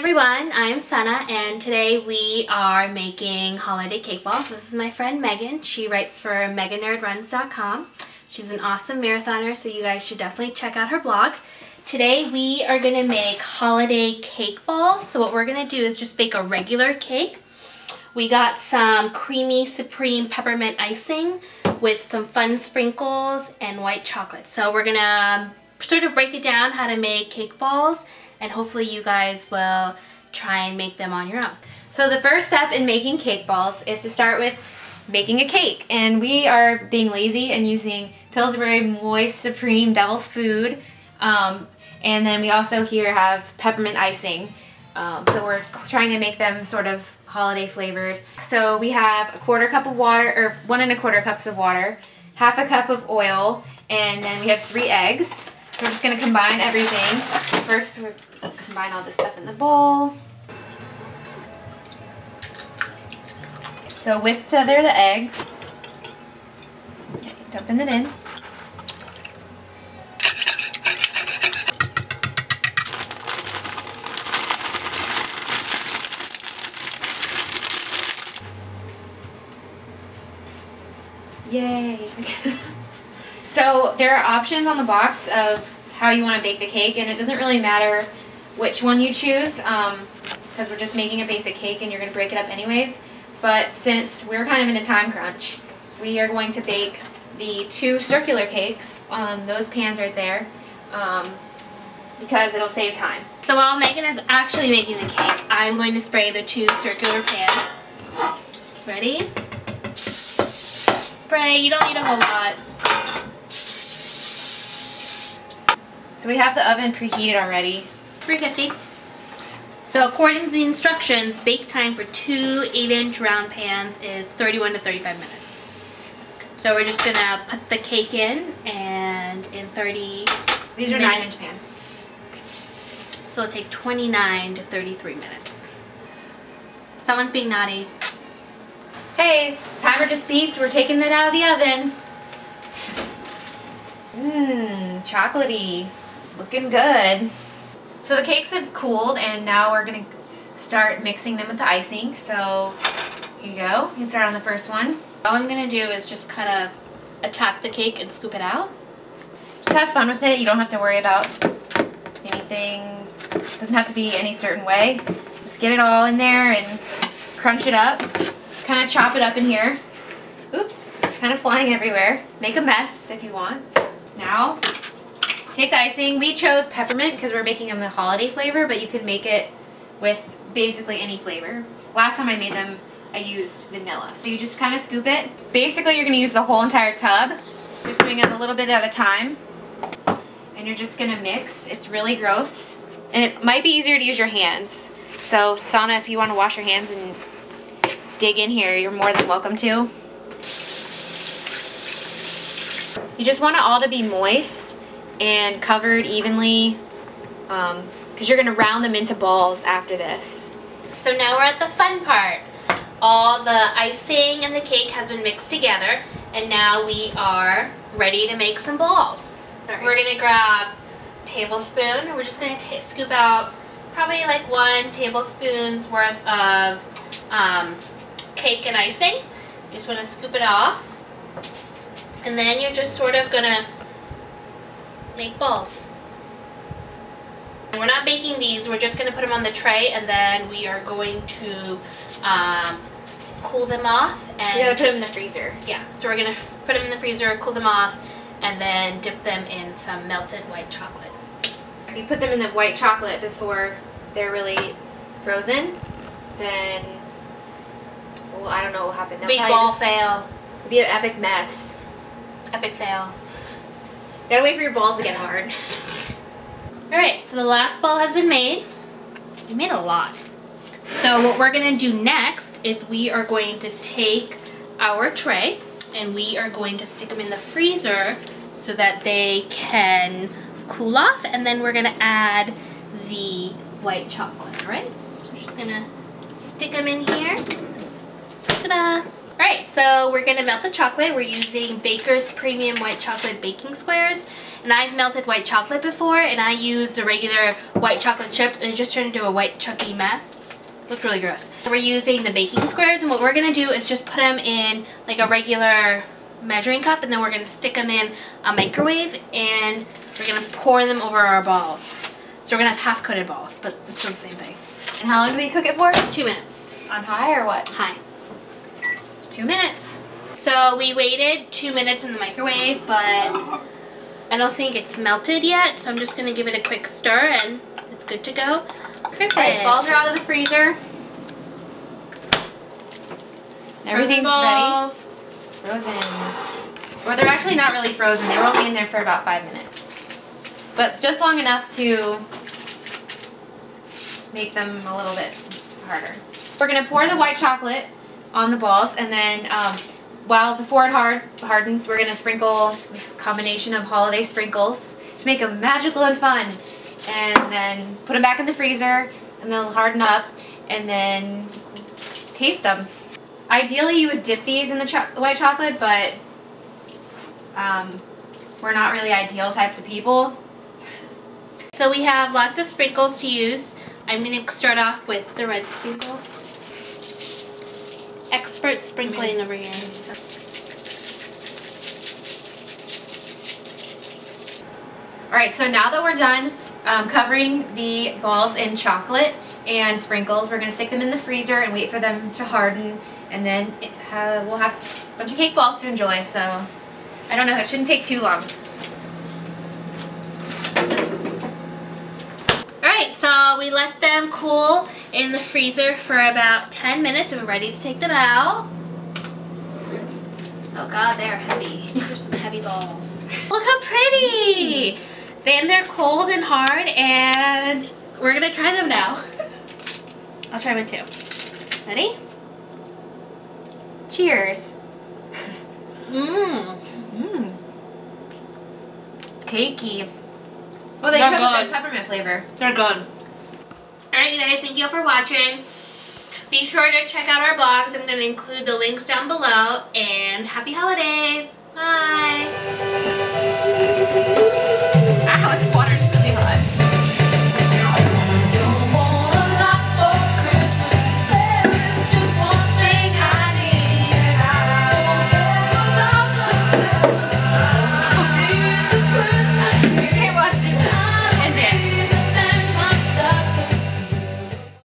everyone, I'm Sana and today we are making holiday cake balls. This is my friend Megan. She writes for meganerdruns.com. She's an awesome marathoner, so you guys should definitely check out her blog. Today we are going to make holiday cake balls. So what we're going to do is just bake a regular cake. We got some creamy supreme peppermint icing with some fun sprinkles and white chocolate. So we're going to sort of break it down how to make cake balls, and hopefully you guys will try and make them on your own. So the first step in making cake balls is to start with making a cake. And we are being lazy and using Pillsbury Moist Supreme Devil's Food. And then we also here have peppermint icing. So we're trying to make them sort of holiday flavored. So we have a 1/4 cup of water, or 1 1/4 cups of water, 1/2 cup of oil, and then we have 3 eggs. So we're just going to combine everything. First, we're going to combine all this stuff in the bowl. So whisk together the eggs. Okay, dumping it in. Yay! So there are options on the box of how you want to bake the cake, and it doesn't really matter which one you choose because we're just making a basic cake and you're going to break it up anyways. But since we're kind of in a time crunch, we are going to bake the 2 circular cakes on those pans right there because it'll save time. So while Megan is actually making the cake, I'm going to spray the 2 circular pans. Ready? Spray, you don't need a whole lot. So we have the oven preheated already. 350. So according to the instructions, bake time for 2 8-inch round pans is 31 to 35 minutes. So we're just going to put the cake in, and in 30 These are minutes, 9-inch pans. So it'll take 29 to 33 minutes. Someone's being naughty. Hey, timer just beeped. We're taking it out of the oven. Mmm, chocolatey. Looking good. So the cakes have cooled, and now we're going to start mixing them with the icing. So here you go. You can start on the first one. All I'm going to do is just kind of attack the cake and scoop it out. Just have fun with it. You don't have to worry about anything. It doesn't have to be any certain way. Just get it all in there and crunch it up. Kind of chop it up in here. Oops, it's kind of flying everywhere. Make a mess if you want. Now, take the icing. We chose peppermint because we're making them the holiday flavor, but you can make it with basically any flavor. Last time I made them, I used vanilla. So you just kind of scoop it. Basically, you're going to use the whole entire tub. Just doing it a little bit at a time. And you're just going to mix. It's really gross. And it might be easier to use your hands. So, Sana, if you want to wash your hands and dig in here, you're more than welcome to. You just want it all to be moist and covered evenly because you're going to round them into balls after this. So now we're at the fun part. All the icing and the cake has been mixed together, and now we are ready to make some balls. We're going to grab a tablespoon, and we're just going to scoop out probably like 1 tablespoon's worth of cake and icing. You just want to scoop it off. And then you're just sort of gonna make balls. And we're not baking these, we're just gonna put them on the tray, and then we are going to cool them off. And you gotta put them in the freezer. Yeah, so we're gonna put them in the freezer, cool them off, and then dip them in some melted white chocolate. If you put them in the white chocolate before they're really frozen, then, well, I don't know what will happen. Big ball fail. It'll be an epic mess. Epic fail. Gotta wait for your balls to get hard. Alright, so the last ball has been made. We made a lot. So what we're going to do next is we are going to take our tray and we are going to stick them in the freezer so that they can cool off, and then we're going to add the white chocolate, alright? So we're just going to stick them in here. Ta-da! Alright, so we're going to melt the chocolate. We're using Baker's Premium White Chocolate Baking Squares. And I've melted white chocolate before, and I used the regular white chocolate chips, and it just turned into a white chunky mess. Looked really gross. So we're using the baking squares, and what we're going to do is just put them in like a regular measuring cup, and then we're going to stick them in a microwave, and we're going to pour them over our balls. So we're going to have half-coated balls, but it's still the same thing. And how long do we cook it for? 2 minutes. On high or what? High. 2 minutes. So we waited 2 minutes in the microwave, but I don't think it's melted yet, so I'm just going to give it a quick stir, and it's good to go. Perfect. Alright, balls are out of the freezer. Everything's ready. Frozen. Or they're actually not really frozen. They were only in there for about 5 minutes. But just long enough to make them a little bit harder. We're going to pour the white chocolate on the balls, and then before it hardens, we're going to sprinkle this combination of holiday sprinkles to make them magical and fun. And then put them back in the freezer, and they'll harden up, and then taste them. Ideally, you would dip these in the white chocolate, but we're not really ideal types of people. So we have lots of sprinkles to use. I'm going to start off with the red sprinkles. Expert sprinkling over here. Alright, so now that we're done covering the balls in chocolate and sprinkles, we're going to stick them in the freezer and wait for them to harden, and then we'll have a bunch of cake balls to enjoy. So I don't know, it shouldn't take too long. Alright, so we let them cool in the freezer for about 10 minutes, and we're ready to take them out. Oh god, they're heavy. These are some heavy balls. Look how pretty! Then they're cold and hard, and we're gonna try them now. I'll try one too. Ready? Cheers. Mmm. Mmm. Cakey. Oh, they They're have a good. good peppermint flavor. They're good. Alright, you guys, thank you for watching. Be sure to check out our blogs. I'm going to include the links down below. And happy holidays. Bye.